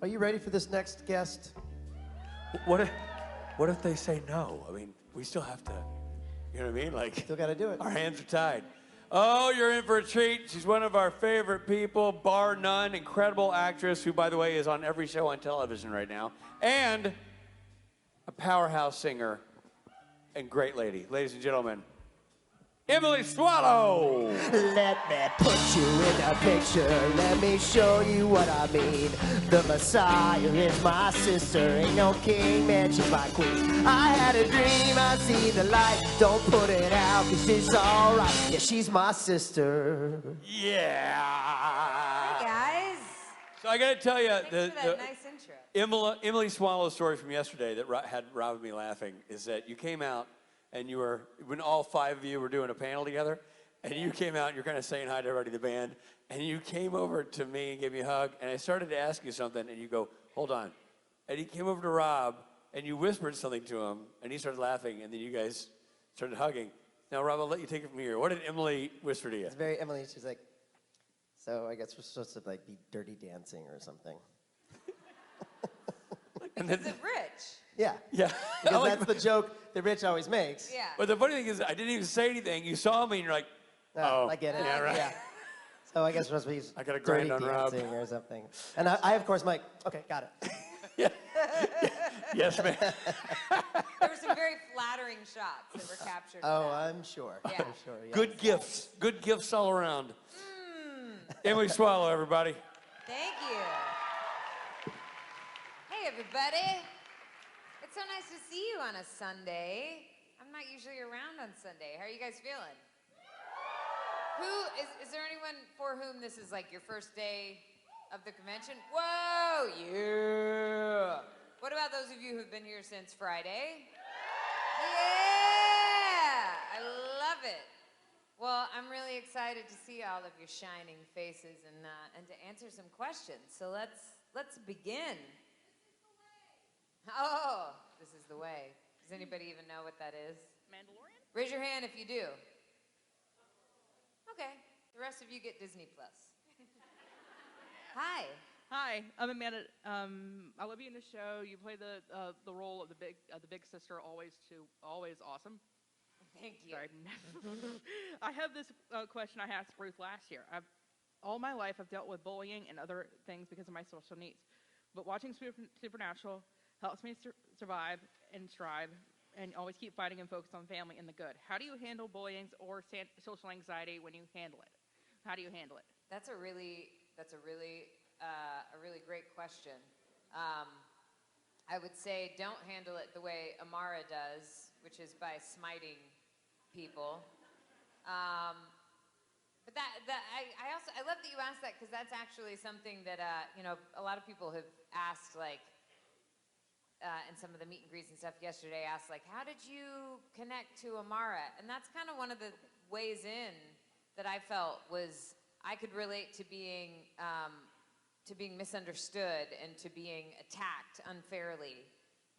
Are you ready for this next guest? What if they say no? I mean, we still have to, you know what I mean? Like, Still got to do it. our hands are tied. Oh, you're in for a treat. She's one of our favorite people, bar none. Incredible actress who, by the way, is on every show on television right now. And a powerhouse singer and great lady. Ladies and gentlemen, Emily Swallow. Let me put you in a picture. Let me show you what I mean. The Messiah is my sister. Ain't no king, man, she's my queen. I had a dream, I see the light. Don't put it out, cause it's alright. Yeah, she's my sister. Yeah. Hi, guys. So I gotta tell you, Thanks for that nice intro. Emily Swallow's story from yesterday that had robbed me laughing is that you came out and you were, when all five of you were doing a panel together, and you came out and you're kind of saying hi to everybody in the band, and you came over to me and gave me a hug, and I started to ask you something, and you go, hold on. And he came over to Rob, and you whispered something to him, and he started laughing, and then you guys started hugging. Now, Rob, I'll let you take it from here. What did Emily whisper to you? It's very Emily, she's like, so I guess we're supposed to like be dirty dancing or something. And then, it's rich. Yeah. Yeah. Because that's the joke that Rich always makes. Yeah. But the funny thing is, I didn't even say anything. You saw me, and you're like, oh. I get it. Yeah, right. Yeah. So I guess we're supposed to be I gotta dirty grind on Rob. dancing or something. And I, of course, am like, okay, got it. Yeah. Yes, ma'am. There were some very flattering shots that were captured. Oh, I'm sure. Yeah. I'm sure. Yes. Good gifts. Good gifts all around. Emily Swallow, everybody. Thank you. Hey, everybody. It's so nice to see you on a Sunday. I'm not usually around on Sunday. How are you guys feeling? Is there anyone for whom this is like your first day of the convention? Whoa, yeah. What about those of you who've been here since Friday? Yeah, I love it. Well, I'm really excited to see all of your shining faces and to answer some questions. So let's begin. Oh, this is the way. Does anybody even know what that is? Mandalorian? Raise your hand if you do. Okay, the rest of you get Disney Plus. Hi. Hi, I'm Amanda. I love you in the show. You play the role of the big sister. Always awesome. Thank you. Sorry. I have this question I asked Ruth last year. All my life I've dealt with bullying and other things because of my social needs. But watching Supernatural helps me survive and strive and always keep fighting and focus on family and the good. How do you handle bullying or social anxiety when you handle it? How do you handle it? That's a really great question. I would say don't handle it the way Amara does, which is by smiting people. But I love that you asked that because that's actually something that a lot of people have asked, like in some of the meet and greets and stuff yesterday, asked like, how did you connect to Amara? And that's kind of one of the ways in that I felt was I could relate to being misunderstood and to being attacked unfairly.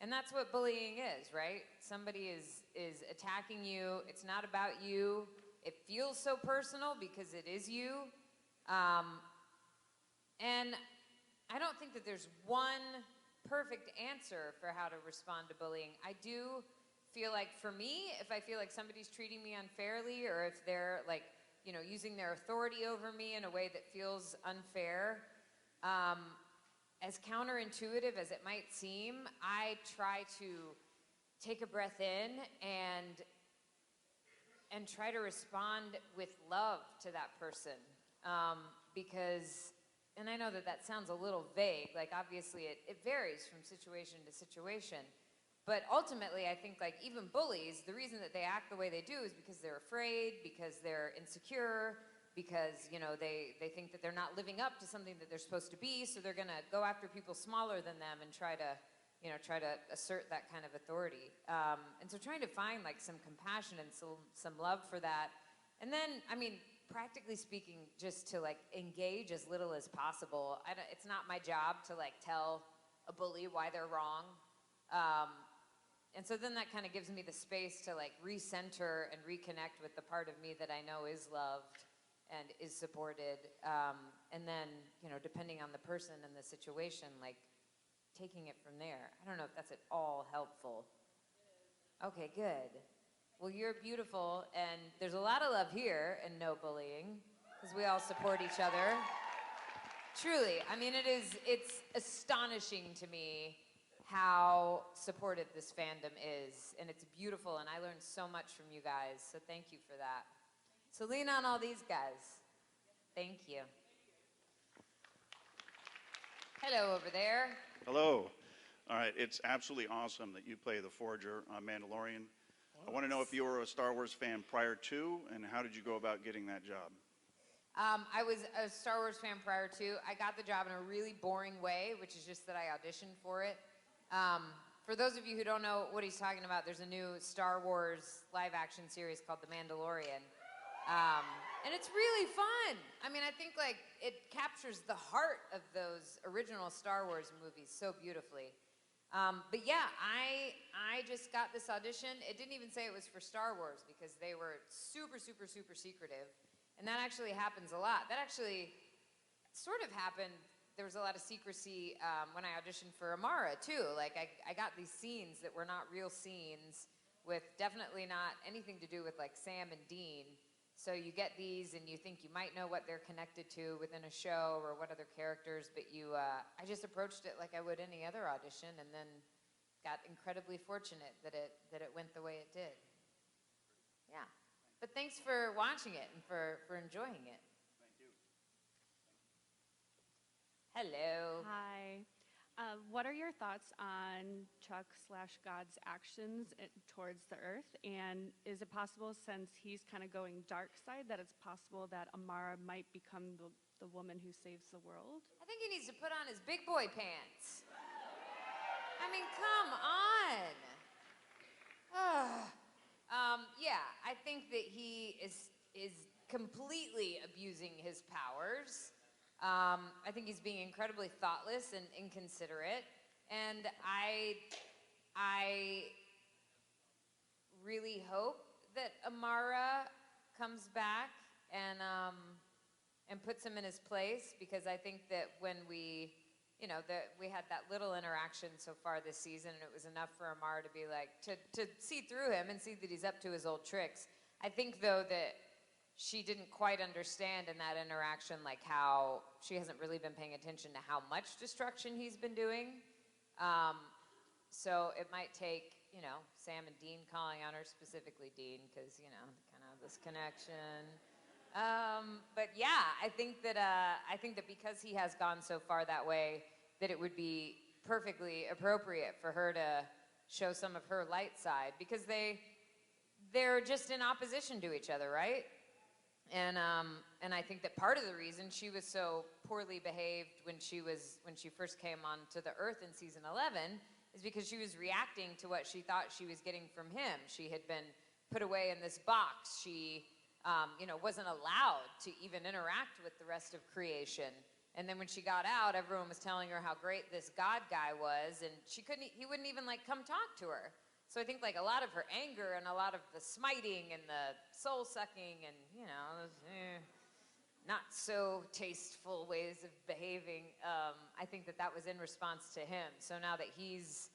And that's what bullying is, right? Somebody is attacking you. It's not about you. It feels so personal because it is you. And I don't think that there's one perfect answer for how to respond to bullying. I do feel like for me, if I feel like somebody's treating me unfairly or if they're like, using their authority over me in a way that feels unfair, as counterintuitive as it might seem, I try to take a breath in and try to respond with love to that person. Because, and I know that sounds a little vague, like obviously it varies from situation to situation, but ultimately I think like even bullies, the reason that they act the way they do is because they're afraid, because they're insecure, because they think that they're not living up to something that they're supposed to be, so they're gonna go after people smaller than them and try to assert that kind of authority. And so trying to find like some compassion and some love for that, and then practically speaking, just to like engage as little as possible. It's not my job to like tell a bully why they're wrong. And so then that kind of gives me the space to like recenter and reconnect with the part of me that I know is loved and is supported. And then, you know, depending on the person and the situation, like taking it from there. I don't know if that's at all helpful. Okay, good. Well, you're beautiful, and there's a lot of love here and no bullying, because we all support each other. Truly, I mean, it's astonishing to me how supportive this fandom is, and it's beautiful, and I learned so much from you guys, so thank you for that. So lean on all these guys. Thank you. Hello over there. Hello. All right, it's absolutely awesome that you play the Forger on Mandalorian. I want to know if you were a Star Wars fan prior to, and how did you go about getting that job? I was a Star Wars fan prior to. I got the job in a really boring way, which is just that I auditioned for it. For those of you who don't know what he's talking about, there's a new Star Wars live-action series called The Mandalorian. And it's really fun. I mean, I think like it captures the heart of those original Star Wars movies so beautifully. But yeah, I just got this audition. It didn't even say it was for Star Wars because they were super, super, super secretive. And that actually happens a lot. That actually sort of happened. There was a lot of secrecy when I auditioned for Amara too. Like I got these scenes that were not real scenes with definitely not anything to do with like Sam and Dean. So you get these and you think you might know what they're connected to within a show or what other characters, but I just approached it like I would any other audition, and then got incredibly fortunate that it went the way it did. Yeah. But thanks for watching it and for enjoying it. Thank you. Hello. Hi. What are your thoughts on Chuck/God's actions towards the Earth? And is it possible, since he's kind of going dark side, that it's possible that Amara might become the woman who saves the world? I think he needs to put on his big boy pants. I mean, come on. Yeah, I think that he is completely abusing his powers. I think he's being incredibly thoughtless and inconsiderate, and I really hope that Amara comes back and puts him in his place, because I think that when we had that little interaction so far this season, and it was enough for Amara to be like, to see through him and see that he's up to his old tricks. I think, though, that she didn't quite understand in that interaction, like how she hasn't really been paying attention to how much destruction he's been doing. So it might take, Sam and Dean calling on her, specifically Dean, because, kind of this connection. But yeah, I think that because he has gone so far that way, that it would be perfectly appropriate for her to show some of her light side, because they're just in opposition to each other, right? And I think that part of the reason she was so poorly behaved when she first came onto the Earth in season 11 is because she was reacting to what she thought she was getting from him. She had been put away in this box. She wasn't allowed to even interact with the rest of creation. And then when she got out, everyone was telling her how great this God guy was, and he wouldn't even come talk to her. So I think a lot of her anger and a lot of the smiting and the soul sucking and, not so tasteful ways of behaving, I think that was in response to him. So now that he's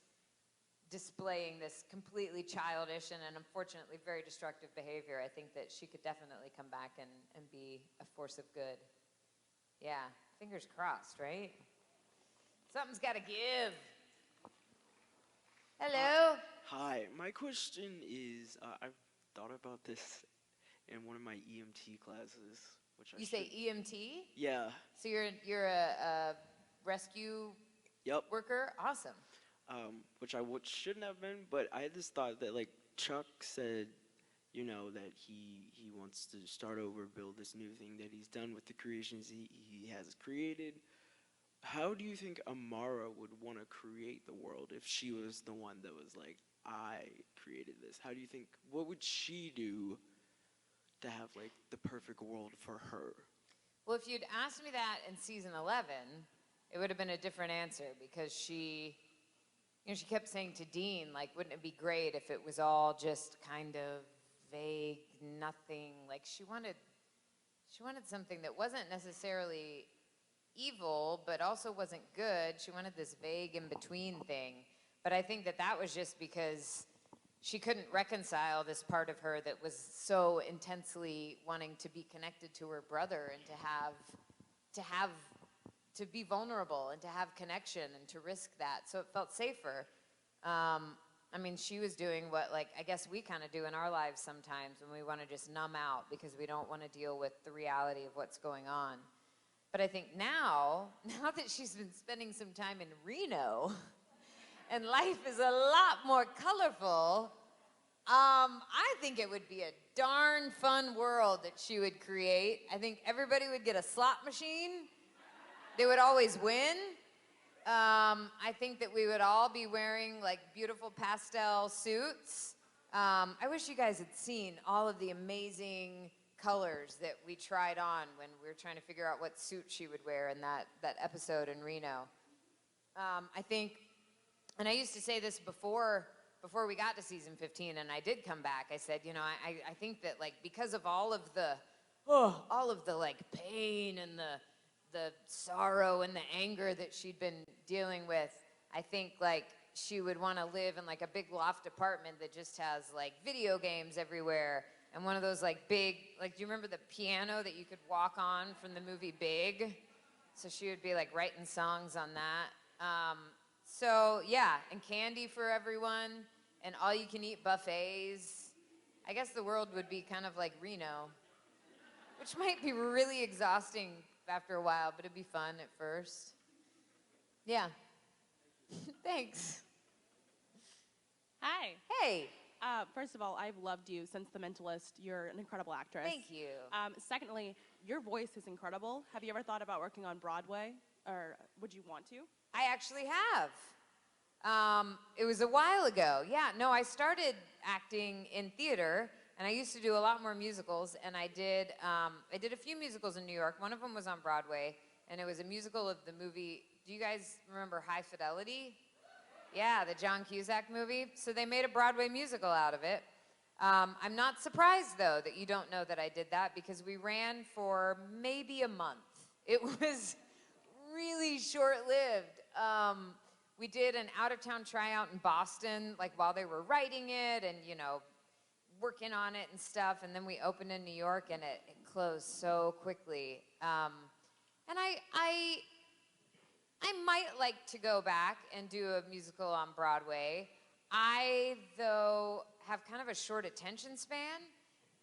displaying this completely childish and unfortunately very destructive behavior, I think that she could definitely come back and be a force of good. Yeah, fingers crossed, right? Something's got to give. Hello. Hi, my question is, I've thought about this in one of my EMT classes, which You say EMT? Yeah. So you're a rescue Yep. worker? Awesome. Which I shouldn't have been, but I had this thought that Chuck said, that he wants to start over, build this new thing, that he's done with the creations he has created. How do you think Amara would want to create the world if she was the one that was like, I created this? How do you think, what would she do to have the perfect world for her? Well, if you'd asked me that in season 11, it would have been a different answer, because she kept saying to Dean, wouldn't it be great if it was all just kind of vague, nothing? She She wanted something that wasn't necessarily evil, but also wasn't good. She wanted this vague in-between thing. But I think that that was just because she couldn't reconcile this part of her that was so intensely wanting to be connected to her brother and to be vulnerable and to have connection and to risk that. So it felt safer. I mean, she was doing what, like, I guess we kind of do in our lives sometimes when we want to just numb out because we don't want to deal with the reality of what's going on. But I think now that she's been spending some time in Reno, and life is a lot more colorful, I think it would be a darn fun world that she would create. I think everybody would get a slot machine. They would always win. I think that we would all be wearing like beautiful pastel suits. I wish you guys had seen all of the amazing colors that we tried on when we were trying to figure out what suit she would wear in that episode in Reno. I think, and I used to say this before we got to season 15, and I did come back. I said, you know, I think that like because of all of the like pain and the sorrow and the anger that she'd been dealing with, I think like she would want to live in like a big loft apartment that just has like video games everywhere and one of those like big, like, do you remember the piano that you could walk on from the movie Big? So she would be like writing songs on that. So yeah, and candy for everyone and all you can eat buffets. I guess the world would be kind of like Reno, which might be really exhausting after a while, but it'd be fun at first. Yeah. Thanks. Hi. Hey. First of all, I've loved you since The Mentalist. You're an incredible actress. Thank you. Secondly, your voice is incredible. Have you ever thought about working on Broadway, or would you want to? I actually have. It was a while ago. Yeah, no, I started acting in theater, and I used to do a lot more musicals, and I did a few musicals in New York. One of them was on Broadway, and it was a musical of the movie. Do you guys remember High Fidelity? Yeah, the John Cusack movie. So they made a Broadway musical out of it. I'm not surprised, though, that you don't know that I did that, because we ran for maybe a month. It was really short-lived. We did an out-of-town tryout in Boston, like while they were writing it and, you know, working on it and stuff, and then we opened in New York, and it closed so quickly. And I might like to go back and do a musical on Broadway. I, though, have kind of a short attention span.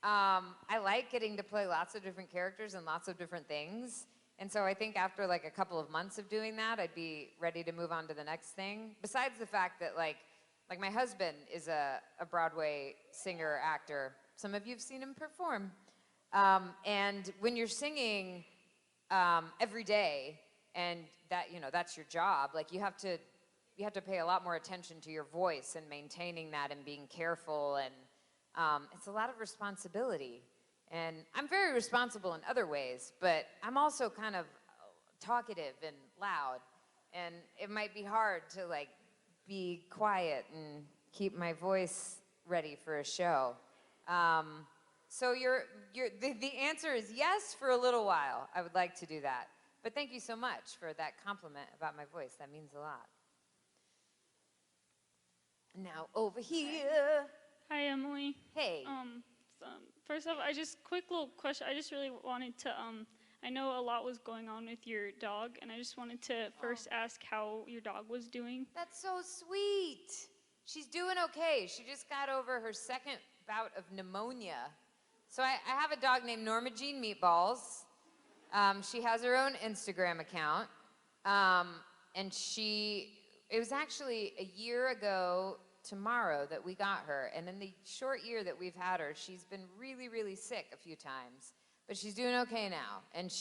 I like getting to play lots of different characters and lots of different things. And so I think after like a couple of months of doing that, I'd be ready to move on to the next thing. Besides the fact that like my husband is a Broadway singer, actor. Some of you have seen him perform. And when you're singing every day, and that, you know, that's your job, like you have to pay a lot more attention to your voice and maintaining that and being careful, and it's a lot of responsibility. And I'm very responsible in other ways, but I'm also kind of talkative and loud, and it might be hard to like be quiet and keep my voice ready for a show. So the answer is yes for a little while. I would like to do that. But thank you so much for that compliment about my voice. That means a lot. Now over here. Hi, Emily. Hey. First off, quick little question. I just really wanted to, I know a lot was going on with your dog, and I just wanted to first ask how your dog was doing. That's so sweet. She's doing okay. She just got over her second bout of pneumonia. So I have a dog named Norma Jean Meatballs. She has her own Instagram account. And it was actually a year ago tomorrow that we got her. And in the short year that we've had her, she's been really, really sick a few times. But she's doing okay now. And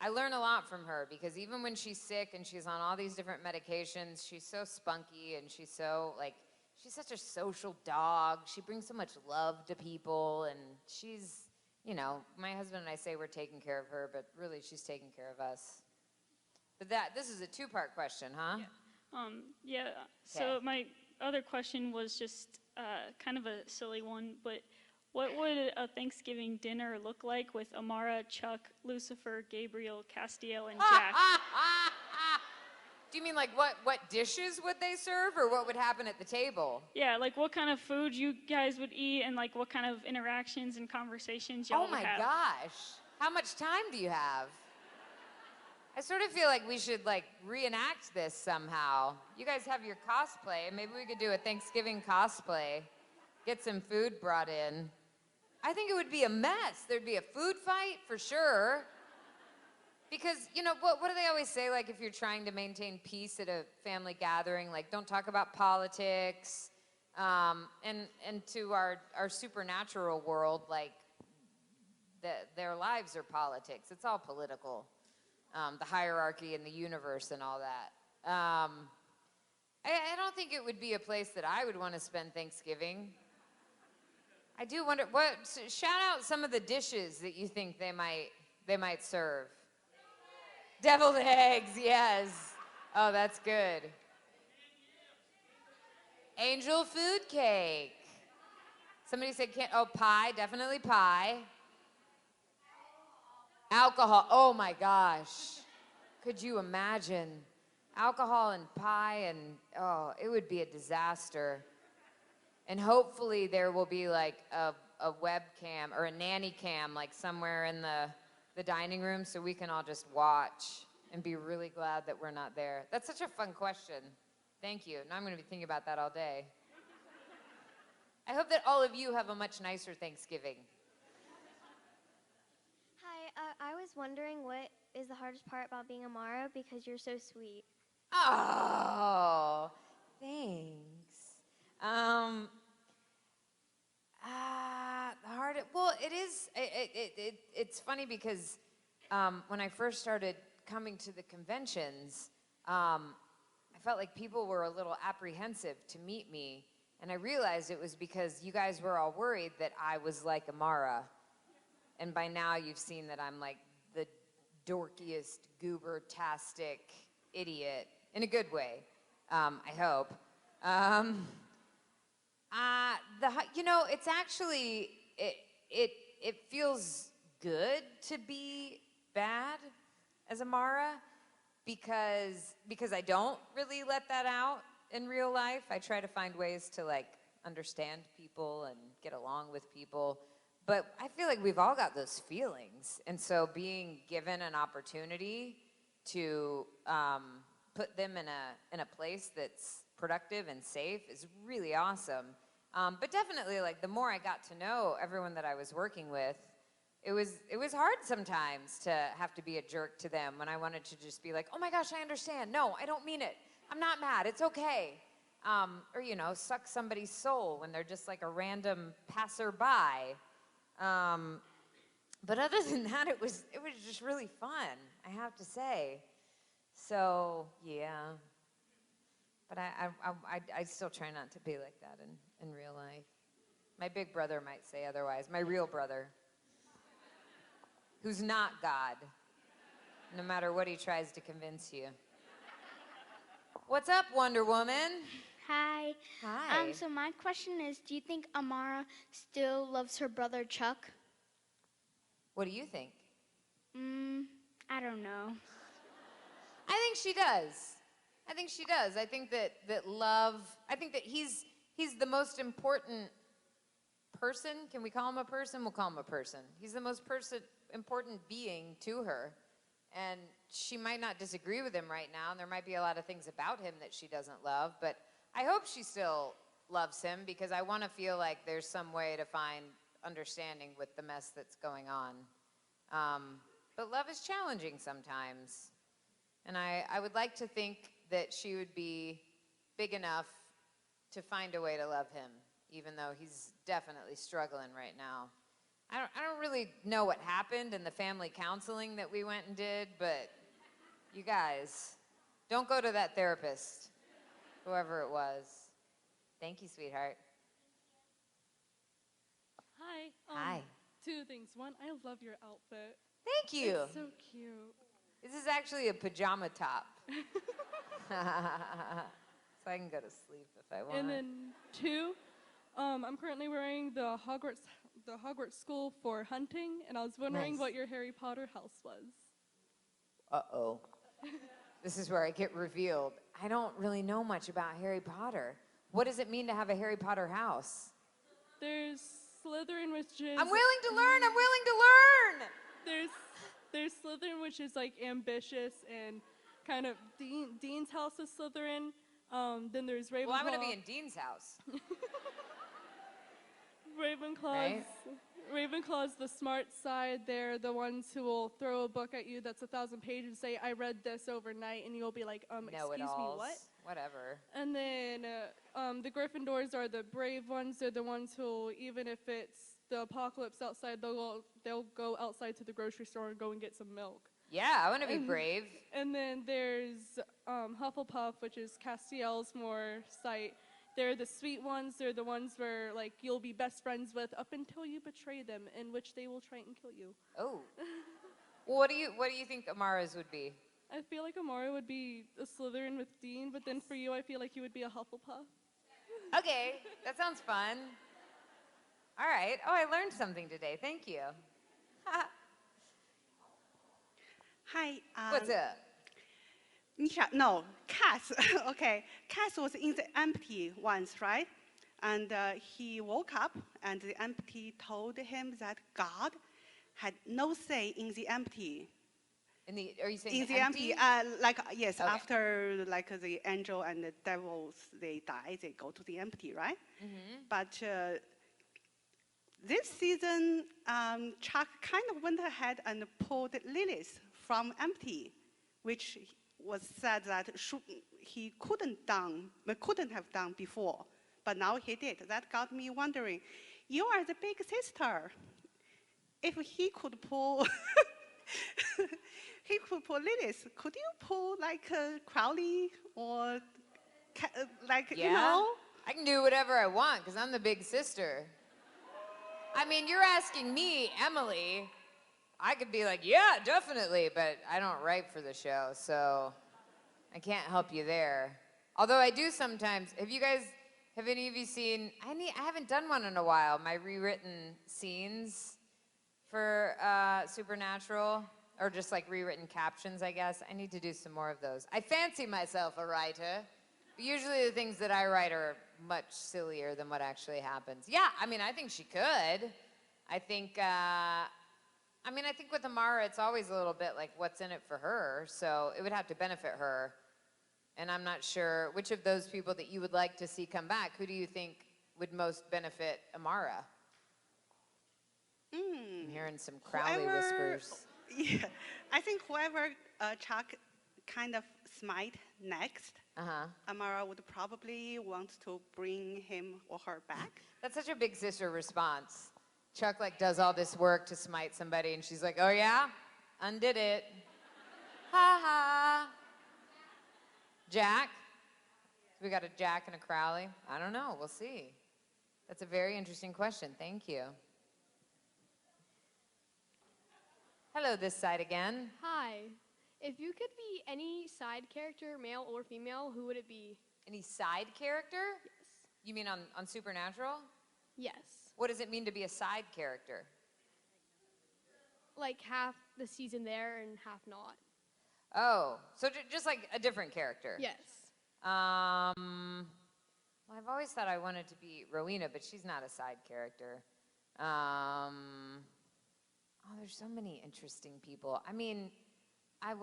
I learn a lot from her, because even when she's sick and she's on all these different medications, she's so spunky, and she's such a social dog. She brings so much love to people, and she's, you know, my husband and I say we're taking care of her, but really she's taking care of us. But this is a two-part question, huh? Yeah. So my other question was just kind of a silly one, but what would a Thanksgiving dinner look like with Amara, Chuck, Lucifer, Gabriel, Castiel, and Jack? Do you mean like what dishes would they serve, or what would happen at the table? Yeah, like what kind of food you guys would eat, and like what kind of interactions and conversations y'all Oh would my have. gosh. How much time do you have? I sort of feel like we should like reenact this somehow. You guys have your cosplay. Maybe we could do a Thanksgiving cosplay. Get some food brought in. I think it would be a mess. There'd be a food fight for sure. Because, you know, what do they always say, like, if you're trying to maintain peace at a family gathering, like, don't talk about politics. And to our supernatural world, like, their lives are politics. It's all political. The hierarchy in the universe and all that. I don't think it would be a place that I would want to spend Thanksgiving. I do wonder, shout out some of the dishes that you think they might serve. Deviled eggs, yes. Oh, that's good. Angel food cake. Somebody said pie, definitely pie. Alcohol, oh my gosh. Could you imagine? Alcohol and pie and, oh, it would be a disaster. And hopefully there will be like a webcam or a nanny cam like somewhere in the dining room so we can all just watch and be really glad that we're not there. That's such a fun question. Thank you. Now I'm going to be thinking about that all day. I hope that all of you have a much nicer Thanksgiving. Hi, I was wondering what is the hardest part about being Amara because you're so sweet. Oh, thanks. Well, it is. It's funny because when I first started coming to the conventions, I felt like people were a little apprehensive to meet me, and I realized it was because you guys were all worried that I was like Amara, and by now you've seen that I'm like the dorkiest, goober-tastic idiot in a good way. I hope. You know, it's actually, it feels good to be bad as Amara because I don't really let that out in real life. I try to find ways to like understand people and get along with people. But I feel like we've all got those feelings. And so being given an opportunity to put them in a place that's productive and safe is really awesome. But definitely, like, the more I got to know everyone that I was working with, it was hard sometimes to have to be a jerk to them when I wanted to just be like, oh my gosh, I understand. No, I don't mean it. I'm not mad. It's okay. Or, you know, suck somebody's soul when they're just like a random passerby. But other than that, it was just really fun, I have to say. So, yeah. But I still try not to be like that in real life. My big brother might say otherwise. My real brother, who's not God, no matter what he tries to convince you. What's up, Wonder Woman? Hi. Hi. So my question is, do you think Amara still loves her brother Chuck? What do you think? I don't know. I think she does. I think she does. I think that love, I think that he's the most important person. Can we call him a person? We'll call him a person. He's the most important being to her. And she might not disagree with him right now, and there might be a lot of things about him that she doesn't love, but I hope she still loves him because I want to feel like there's some way to find understanding with the mess that's going on. But love is challenging sometimes. And I would like to think that she would be big enough to find a way to love him, even though he's definitely struggling right now. I don't really know what happened in the family counseling that we went and did, but you guys, don't go to that therapist, whoever it was. Thank you, sweetheart. Hi. Hi. Two things. One, I love your outfit. Thank you. It's so cute. This is actually a pajama top. So I can go to sleep if I want. And then two, I'm currently wearing the Hogwarts the Hogwarts School for hunting, and I was wondering Nice. what your Harry Potter house was. Uh-oh. This is where I get revealed. I don't really know much about Harry Potter. What does it mean to have a Harry Potter house? There's Slytherin, which is... I'm willing to learn. I'm willing to learn. There's Slytherin, which is like ambitious and kind of Dean's house is Slytherin. Then there's Ravenclaw. Well, I'm going to be in Dean's house. Ravenclaw's, Ravenclaw's the smart side. They're the ones who will throw a book at you that's 1,000 pages and say, I read this overnight, and you'll be like, excuse me, what? Whatever. And then the Gryffindors are the brave ones. They're the ones who, even if it's the apocalypse outside, they'll go outside to the grocery store and go and get some milk. Yeah, I want to be brave. And then there's Hufflepuff, which is Castiel's more site. They're the sweet ones. They're the ones where like you'll be best friends with up until you betray them, in which they will try and kill you. Oh. Well, what do you think Amara's would be? I feel like Amara would be a Slytherin with Dean, but then for you, I feel like you would be a Hufflepuff. Okay, that sounds fun. All right. Oh, I learned something today. Thank you. Hi. What's up? No, Cass. Okay, Cass was in the empty once, right? And he woke up, and the empty told him that God had no say in the empty. Are you saying in the empty? Yes. Okay. After the angel and the devils, they die. They go to the empty, right? Mm-hmm. But this season, Chuck kind of went ahead and pulled Lilith from empty, which was said that he couldn't have done before, but now he did. That got me wondering. You are the big sister. If he could pull, Lilith. Could you pull Crowley or you know? I can do whatever I want because I'm the big sister. I mean, you're asking me, Emily. I could be like, yeah, definitely, but I don't write for the show, so I can't help you there. Although I do sometimes. Have any of you seen, I haven't done one in a while, my rewritten scenes for Supernatural, or just like rewritten captions, I guess. I need to do some more of those. I fancy myself a writer, but usually the things that I write are much sillier than what actually happens. Yeah, I mean, I think she could. I think with Amara, it's always a little bit like what's in it for her, so it would have to benefit her. And I'm not sure which of those people that you would like to see come back, who do you think would most benefit Amara? I'm hearing some Crowley whispers. Yeah, I think whoever Chuck kind of smite next, Amara would probably want to bring him or her back. That's such a big sister response. Chuck does all this work to smite somebody, and she's like, "Oh yeah, undid it." Ha ha. Jack? So we got a Jack and a Crowley. I don't know. We'll see. That's a very interesting question. Thank you. Hello, this side again. Hi. If you could be any side character, male or female, who would it be? Any side character? Yes. You mean on Supernatural? Yes. What does it mean to be a side character? Like half the season there and half not. Oh, so just like a different character? Yes. Well, I've always thought I wanted to be Rowena, but she's not a side character. There's so many interesting people. I mean, I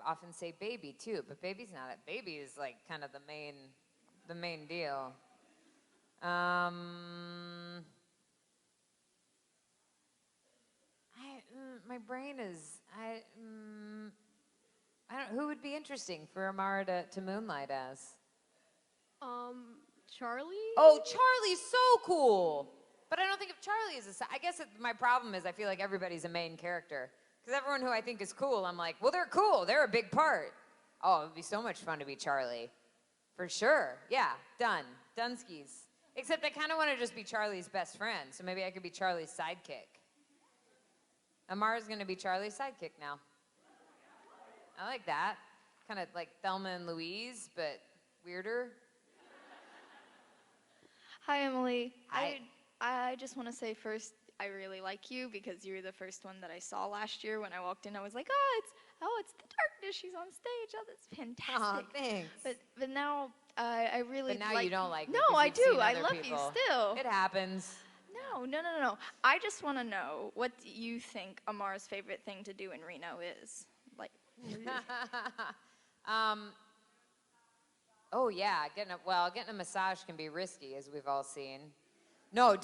often say Baby too, but Baby's not it. Baby is like kind of the main deal. My brain is, I don't, who would be interesting for Amara to moonlight as? Charlie? Oh, Charlie's so cool. But I don't think of Charlie as I guess my problem is I feel like everybody's a main character. Because everyone who I think is cool, I'm like, well, they're cool. They're a big part. Oh, it would be so much fun to be Charlie. For sure. Yeah, done. Dunskies. Except I kind of want to just be Charlie's best friend, so maybe I could be Charlie's sidekick. Amara's going to be Charlie's sidekick now. I like that. Kind of like Thelma and Louise, but weirder. Hi, Emily. Hi. I just want to say first, I really like you because you were the first one that I saw last year. When I walked in, I was like, it's the darkness. She's on stage. Oh, that's fantastic. Aw, thanks. But now I really But now like you don't like me No, 'cause I you've do. seen I other love you people. still. It happens. No. I just want to know what do you think Amar's favorite thing to do in Reno is? Like, Oh yeah, getting a massage can be risky, as we've all seen. No,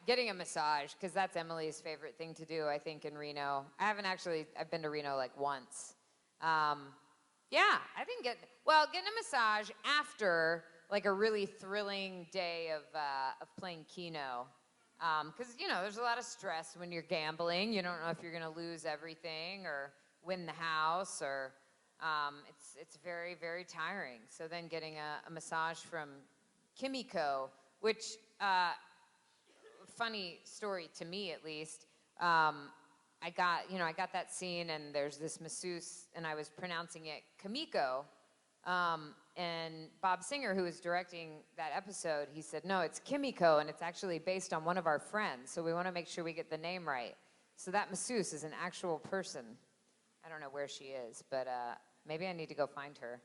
getting a massage, because that's Emily's favorite thing to do, I think, in Reno. I've been to Reno like once. I think getting a massage after like a really thrilling day of playing Keno. Because, there's a lot of stress when you're gambling. You don't know if you're going to lose everything or win the house, or it's very, very tiring. So then getting a massage from Kimiko, which, funny story to me at least, I got that scene and there's this masseuse and I was pronouncing it Kimiko. And Bob Singer, who was directing that episode, he said, no, it's Kimiko, and it's actually based on one of our friends, so we want to make sure we get the name right. So that masseuse is an actual person. I don't know where she is, but maybe I need to go find her.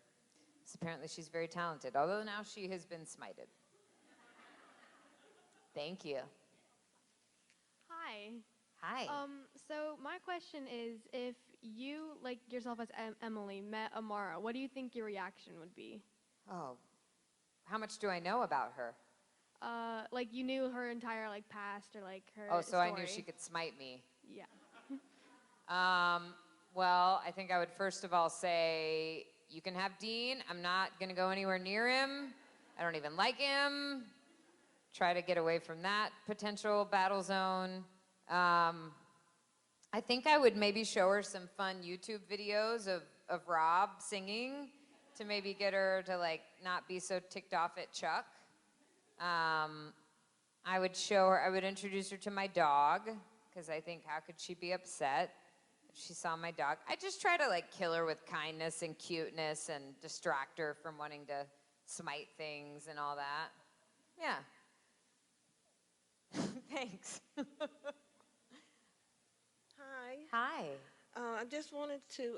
Because apparently she's very talented, although now she has been smited. Thank you. Hi. Hi. So my question is, if you, like yourself as Emily, met Amara, what do you think your reaction would be? Oh, how much do I know about her? Like you knew her entire like past or like her Oh, so story. I knew she could smite me. Yeah. Well, I think I would first of all say, you can have Dean. I'm not going to go anywhere near him. I don't even like him. Try to get away from that potential battle zone. I think I would maybe show her some fun YouTube videos of Rob singing to maybe get her to like not be so ticked off at Chuck. I would introduce her to my dog, because I think how could she be upset if she saw my dog? I just try to like kill her with kindness and cuteness and distract her from wanting to smite things and all that. Yeah. Thanks. Hi. Hi. I just wanted to,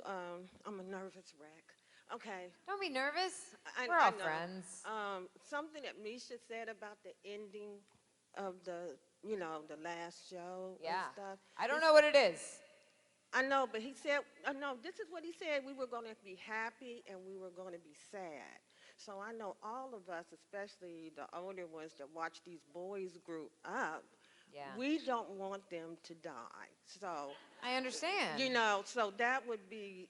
I'm a nervous wreck. Okay. Don't be nervous. I We're all know. friends. Something that Misha said about the ending of the last show and Yeah. stuff. I don't know what it is. I know, but he said, this is what he said. We were going to be happy and we were going to be sad. So I know all of us, especially the older ones that watch these boys group up, Yeah. we don't want them to die. So I understand. So that would be,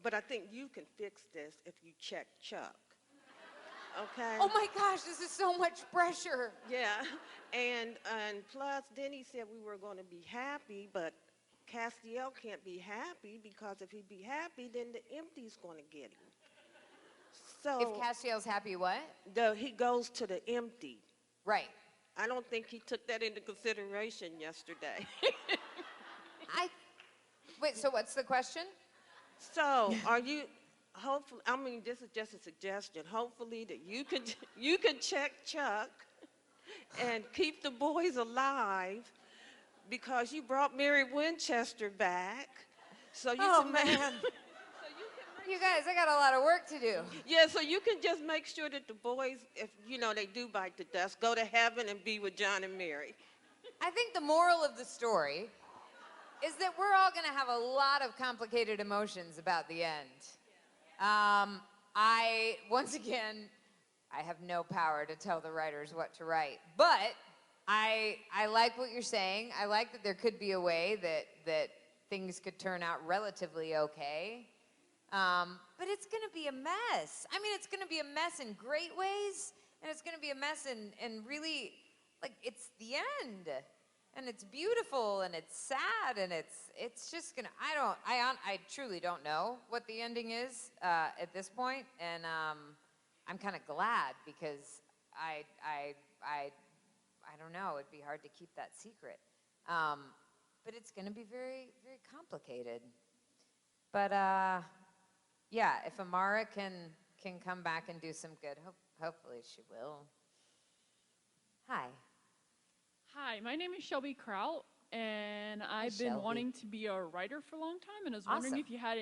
but I think you can fix this if you check Chuck. Okay? Oh my gosh, this is so much pressure. Yeah, and plus, then he said we were going to be happy, but Castiel can't be happy because if he'd be happy, then the empty's going to get him. So If Castiel's happy, what? he goes to the empty. Right. I don't think he took that into consideration yesterday. Wait, so what's the question? So are you? Hopefully, I mean, this is just a suggestion. Hopefully that you can check Chuck and keep the boys alive, because you brought Mary Winchester back. So you can make, man. You guys, I got a lot of work to do. Yeah, so you can just make sure that the boys, if they do bite the dust, go to heaven and be with John and Mary. I think the moral of the story is that we're all going to have a lot of complicated emotions about the end. Once again, I have no power to tell the writers what to write, but I like what you're saying. I like that there could be a way that things could turn out relatively okay. But it's going to be a mess. I mean, it's going to be a mess in great ways, and it's going to be a mess in really, like, it's the end. And it's beautiful, and it's sad, and it's just going to, I truly don't know what the ending is at this point, and I'm kind of glad, because I don't know, it'd be hard to keep that secret. But it's going to be very, very complicated. But yeah, if Amara can come back and do some good, hopefully she will. Hi. Hi, my name is Shelby Kraut, and I've been Shelby. wanting to be a writer for a long time, and I was wondering Awesome. if you had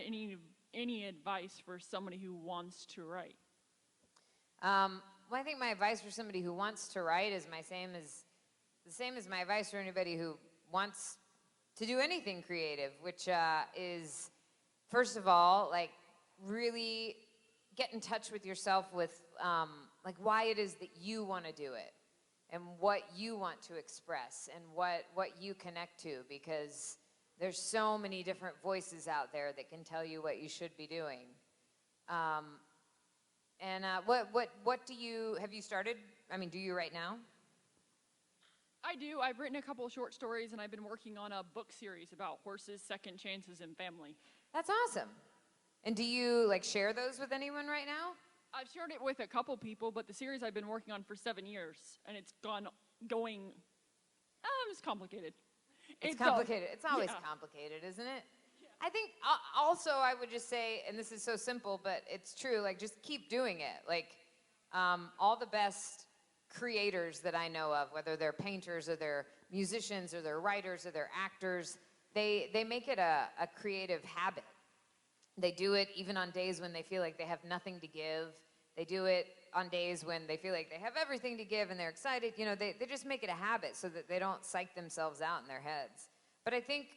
any advice for somebody who wants to write. Well, I think my advice for somebody who wants to write is the same as my advice for anybody who wants to do anything creative, which is, first of all, like really get in touch with yourself with like why it is that you want to do it and what you want to express and what you connect to, because there's so many different voices out there that can tell you what you should be doing. And what do you, have you started, I mean, do you right now? I do. I've written a couple of short stories, and I've been working on a book series about horses, second chances, and family. That's awesome. And do you like share those with anyone right now? I've shared it with a couple people, but the series I've been working on for 7 years, and it's it's complicated. It's complicated. It's always yeah. complicated, isn't it? I think also I would just say, and this is so simple, but it's true, like just keep doing it. Like all the best creators that I know of, whether they're painters or they're musicians or they're writers or they're actors, they make it a creative habit. They do it even on days when they feel like they have nothing to give. They do it on days when they feel like they have everything to give and they're excited. You know, they just make it a habit so that they don't psych themselves out in their heads. But I think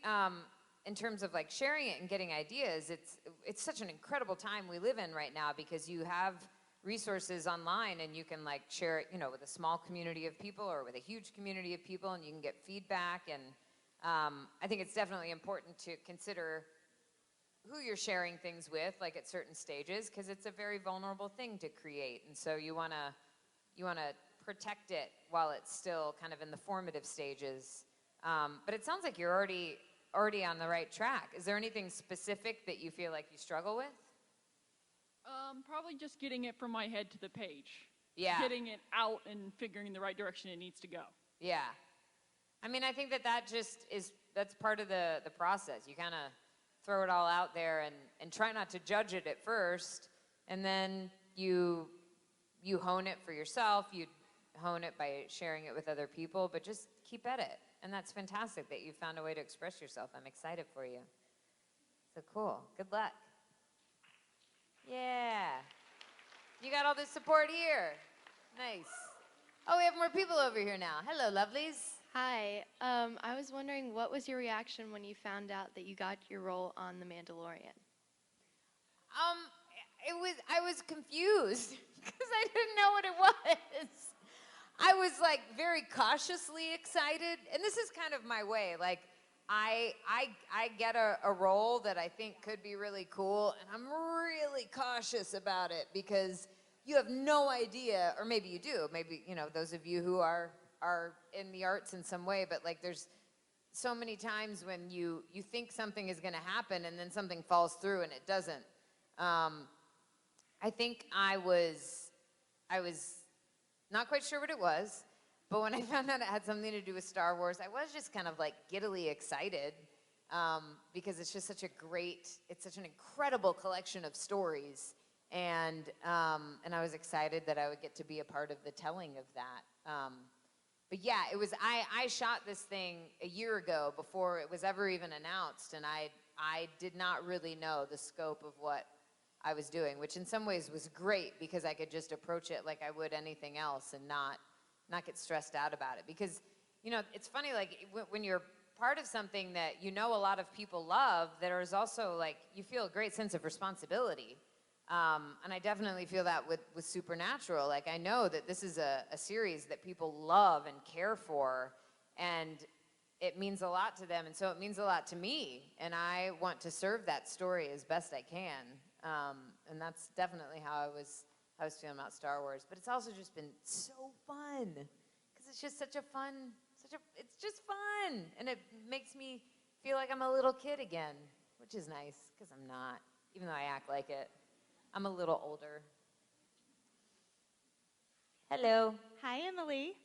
in terms of like sharing it and getting ideas, it's such an incredible time we live in right now, because you have resources online and you can like share it, you know, with a small community of people or with a huge community of people, and you can get feedback. And I think it's definitely important to consider who you're sharing things with, like at certain stages, because it's a very vulnerable thing to create, and so you want to protect it while it's still kind of in the formative stages. But it sounds like you're already on the right track. Is there anything specific that you feel like you struggle with? Probably just getting it from my head to the page. Yeah. Getting it out and figuring the right direction it needs to go. Yeah. I mean, I think that's part of the process. You kind of throw it all out there and try not to judge it at first, and then you hone it for yourself. You hone it by sharing it with other people, but just keep at it. And that's fantastic that you found a way to express yourself. I'm excited for you. So cool. Good luck. Yeah. You got all this support here. Nice. Oh, we have more people over here now. Hello, lovelies. Hi. I was wondering, what was your reaction when you found out that you got your role on The Mandalorian? I was confused because I didn't know what it was. I was like very cautiously excited, and this is kind of my way. Like I get a role that I think could be really cool, and I'm really cautious about it because you have no idea, or maybe you do. Maybe, you know, those of you who are in the arts in some way, but like there's so many times when you think something is going to happen and then something falls through and it doesn't. I think I was not quite sure what it was, but when I found out it had something to do with Star Wars, I was just kind of like giddily excited because it's just such an incredible collection of stories, and I was excited that I would get to be a part of the telling of that. But yeah, I shot this thing a year ago before it was ever even announced, and I did not really know the scope of what I was doing, which in some ways was great because I could just approach it like I would anything else and not get stressed out about it. Because, you know, it's funny, like when you're part of something that you know a lot of people love, there is also like, you feel a great sense of responsibility. And I definitely feel that with Supernatural. Like I know that this is a series that people love and care for, and it means a lot to them, and so it means a lot to me, and I want to serve that story as best I can. And that's definitely how I was feeling about Star Wars. But it's also just been so fun, because it's just it's just fun, and it makes me feel like I'm a little kid again, which is nice, because I'm not, even though I act like it. I'm a little older. Hello. Hi, Emily.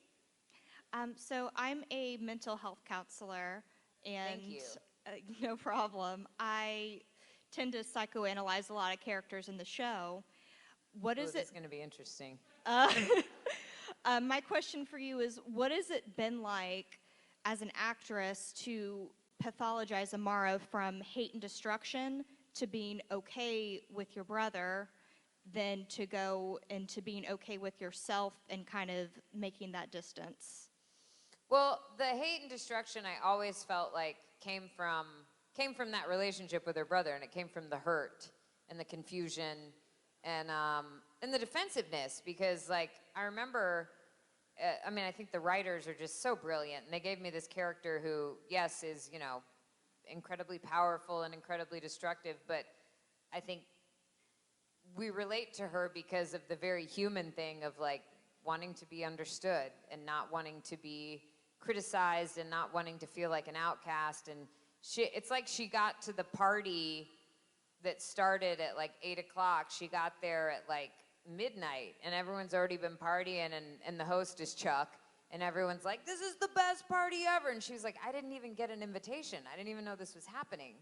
So I'm a mental health counselor, and Thank you. No problem. I tend to psychoanalyze a lot of characters in the show. What is This it? is going to be interesting. My question for you is, what has it been like as an actress to pathologize Amara from hate and destruction to being okay with your brother, then to go into being okay with yourself and kind of making that distance? Well, the hate and destruction I always felt like came from that relationship with her brother, and it came from the hurt and the confusion and the defensiveness, because like I remember, I mean, I think the writers are just so brilliant, and they gave me this character who, yes, is, you know, incredibly powerful and incredibly destructive, but I think we relate to her because of the very human thing of like wanting to be understood and not wanting to be criticized and not wanting to feel like an outcast. And it's like she got to the party that started at like 8 o'clock. She got there at like midnight, and everyone's already been partying, and the host is Chuck, and everyone's like, this is the best party ever. And she was like, I didn't even get an invitation. I didn't even know this was happening.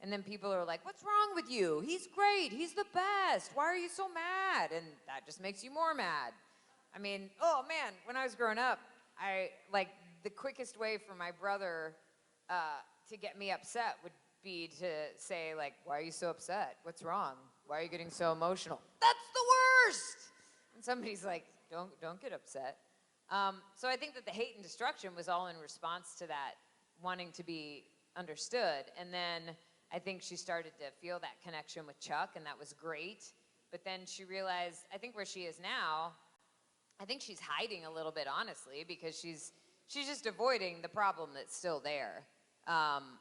And then people are like, what's wrong with you? He's great. He's the best. Why are you so mad? And that just makes you more mad. I mean, oh man, when I was growing up, the quickest way for my brother to get me upset would be to say, like, why are you so upset? What's wrong? Why are you getting so emotional? That's the worst! And somebody's like, don't get upset. So I think that the hate and destruction was all in response to that, wanting to be understood. And then I think she started to feel that connection with Chuck, and that was great. But then she realized, I think where she is now, I think she's hiding a little bit, honestly, because she's just avoiding the problem that's still there,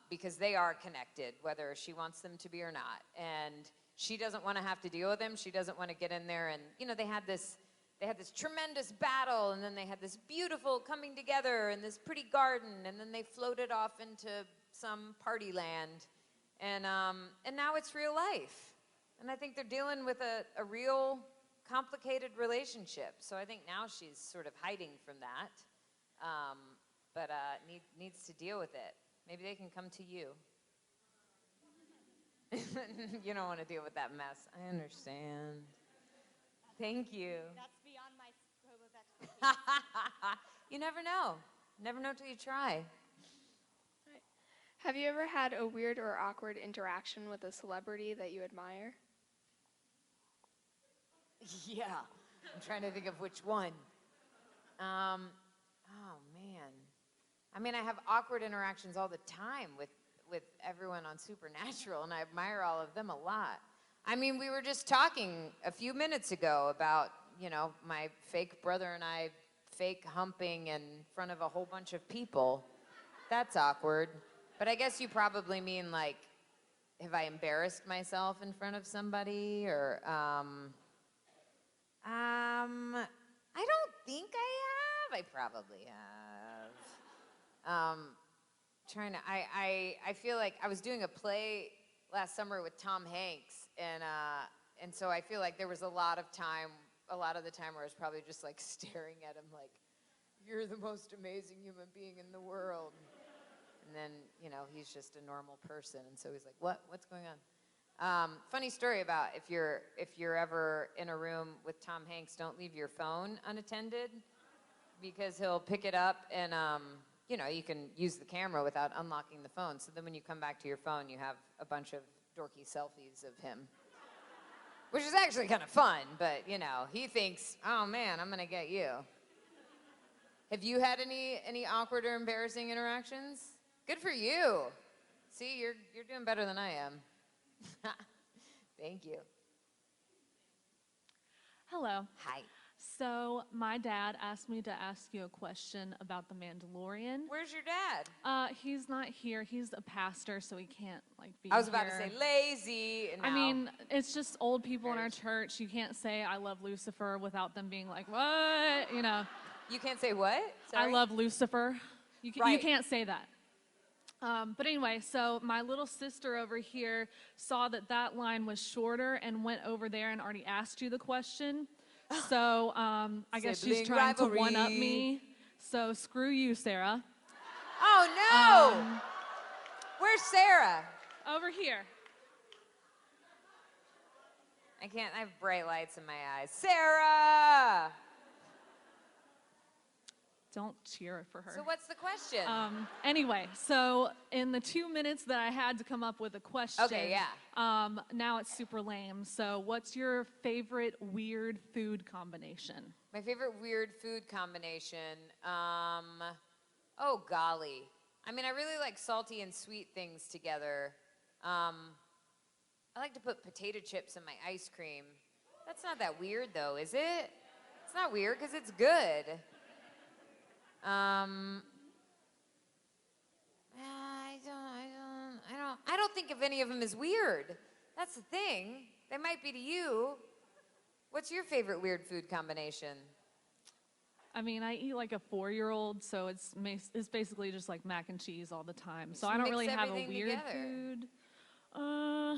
because they are connected, whether she wants them to be or not. And she doesn't want to have to deal with them. She doesn't want to get in there and, you know, they had this tremendous battle, and then they had this beautiful coming together in this pretty garden, and then they floated off into some party land, and now it's real life. And I think they're dealing with a real complicated relationship. So I think now she's sort of hiding from that, but needs to deal with it. Maybe they can come to you. You don't want to deal with that mess. I understand. Thank you. That's beyond my scope of expertise. You never know. Never know till you try. Have you ever had a weird or awkward interaction with a celebrity that you admire? Yeah. I'm trying to think of which one. Oh, man. I mean, I have awkward interactions all the time with everyone on Supernatural, and I admire all of them a lot. I mean, we were just talking a few minutes ago about, you know, my fake brother and I fake humping in front of a whole bunch of people. That's awkward. But I guess you probably mean, like, have I embarrassed myself in front of somebody? Or, I don't think I have. I probably have. I feel like I was doing a play last summer with Tom Hanks, and so I feel like there was a lot of the time where I was probably just like staring at him like, you're the most amazing human being in the world. And then, you know, he's just a normal person, and so he's like, what's going on? Funny story about if you're ever in a room with Tom Hanks, don't leave your phone unattended, because he'll pick it up and you know, you can use the camera without unlocking the phone. So then when you come back to your phone, you have a bunch of dorky selfies of him, which is actually kind of fun, but, you know, he thinks, oh, man, I'm going to get you. Have you had any awkward or embarrassing interactions? Good for you. See, you're doing better than I am. Thank you. Hello. Hi. So my dad asked me to ask you a question about the Mandalorian. Where's your dad? He's not here. He's a pastor, so he can't be I was about here. to say lazy. I mean, it's just old people in our church. You can't say I love Lucifer without them being like, what? You know. You can't say what? Sorry? I love Lucifer. You Right. can't say that. But anyway, so my little sister over here saw that line was shorter and went over there and already asked you the question. So I guess she's Sibling trying to one-up rivalry. me. So screw you, Sarah. Oh, no! Where's Sarah? Over here. I have bright lights in my eyes. Sarah! Don't cheer for her. So what's the question? Anyway, so in the 2 minutes that I had to come up with a question, Okay, yeah. Now it's super lame. So what's your favorite weird food combination? My favorite weird food combination, oh golly. I mean, I really like salty and sweet things together. I like to put potato chips in my ice cream. That's not that weird though, is it? It's not weird because it's good. I don't think of any of them as weird. That's the thing. They might be to you. What's your favorite weird food combination? I mean, I eat like a 4-year-old, so it's basically just like mac and cheese all the time. So I don't really have a weird food. I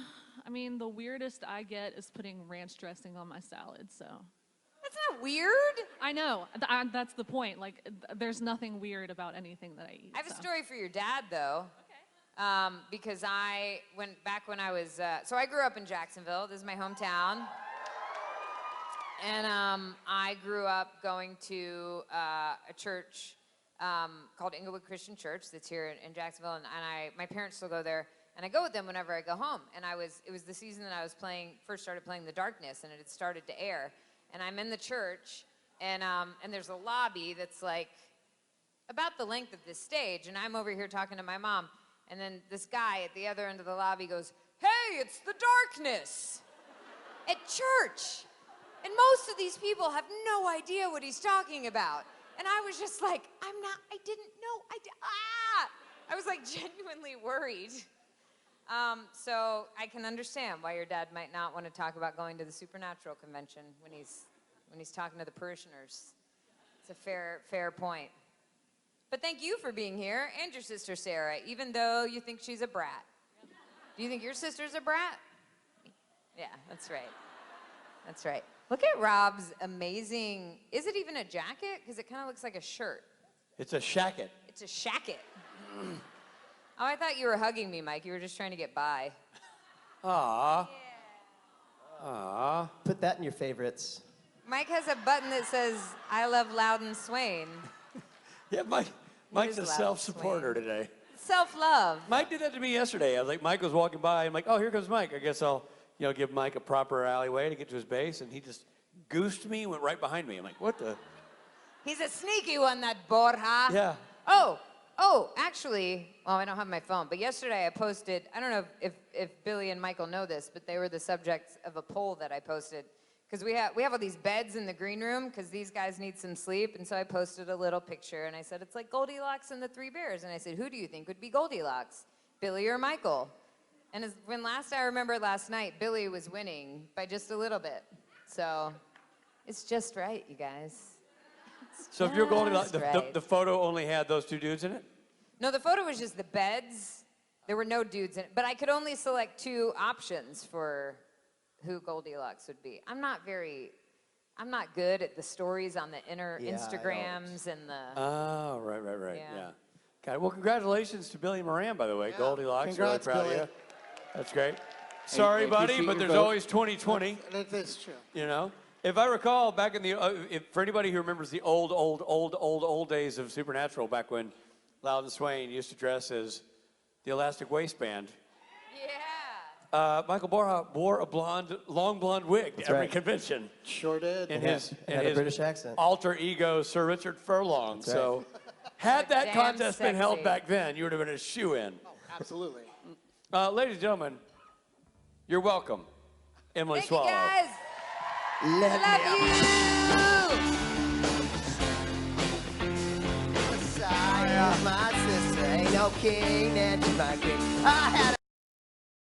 mean, the weirdest I get is putting ranch dressing on my salad, so. That's not weird. I know. That's the point. Like, there's nothing weird about anything that I eat. I have a story for your dad, though. Okay. Because I went back when I was, so I grew up in Jacksonville. This is my hometown. And I grew up going to a church called Inglewood Christian Church that's here in Jacksonville. And my parents still go there. And I go with them whenever I go home. And it was the season that I was first started playing The Darkness, and it had started to air. And I'm in the church, and there's a lobby that's like about the length of this stage, and I'm over here talking to my mom, and then this guy at the other end of the lobby goes, "Hey, it's The Darkness at church." And most of these people have no idea what he's talking about. And I was just like, I didn't know, I was like genuinely worried. So I can understand why your dad might not want to talk about going to the Supernatural convention when he's talking to the parishioners. It's a fair point. But thank you for being here, and your sister Sarah, even though you think she's a brat. Do you think your sister's a brat? Yeah, that's right. That's right. Look at Rob's amazing, is it even a jacket? Because it kind of looks like a shirt. It's a shacket. It's a shacket. Oh, I thought you were hugging me, Mike. You were just trying to get by. Aw. Yeah. Aw. Put that in your favorites. Mike has a button that says, "I love Loudon Swain." Yeah, Mike's a self-supporter today. Self-love. Mike did that to me yesterday. I was like, Mike was walking by. I'm like, oh, here comes Mike. I guess I'll, give Mike a proper alleyway to get to his base. And he just goosed me and went right behind me. I'm like, what the? He's a sneaky one, that Borja. Yeah. Oh, actually, well, I don't have my phone, but yesterday I posted, I don't know if Billy and Michael know this, but they were the subjects of a poll that I posted. Because we have all these beds in the green room because these guys need some sleep. And so I posted a little picture and I said, it's like Goldilocks and the Three Bears. And I said, who do you think would be Goldilocks, Billy or Michael? And when I remember last night, Billy was winning by just a little bit. So it's just right, you guys. So if you're Goldilocks, Right. the photo only had those two dudes in it? No, the photo was just the beds. There were no dudes in it. But I could only select 2 options for who Goldilocks would be. I'm not good at the stories on the Instagrams and the... Oh, right. Yeah. Yeah. Okay, well, congratulations to Billy Moran, by the way. Yeah. Goldilocks, Congrats, really proud Billy. of you. That's great. Sorry, buddy, but there's always 2020. That's true. You know? If I recall, back in the, for anybody who remembers the old days of Supernatural, back when Loudon Swain used to dress as the Elastic Waistband. Yeah. Michael Borja wore a long blonde wig to every convention. Sure did. In Yeah. his Had a British accent. alter ego, Sir Richard Furlong. That's right. So, had that Damn contest been held sexy. back then, you would have been a shoo-in. Absolutely. Ladies and gentlemen, you're welcome, Emily Thank you, Swallow. guys. Let I love you. Messiah, my sister, ain't no king, and she's my queen. I had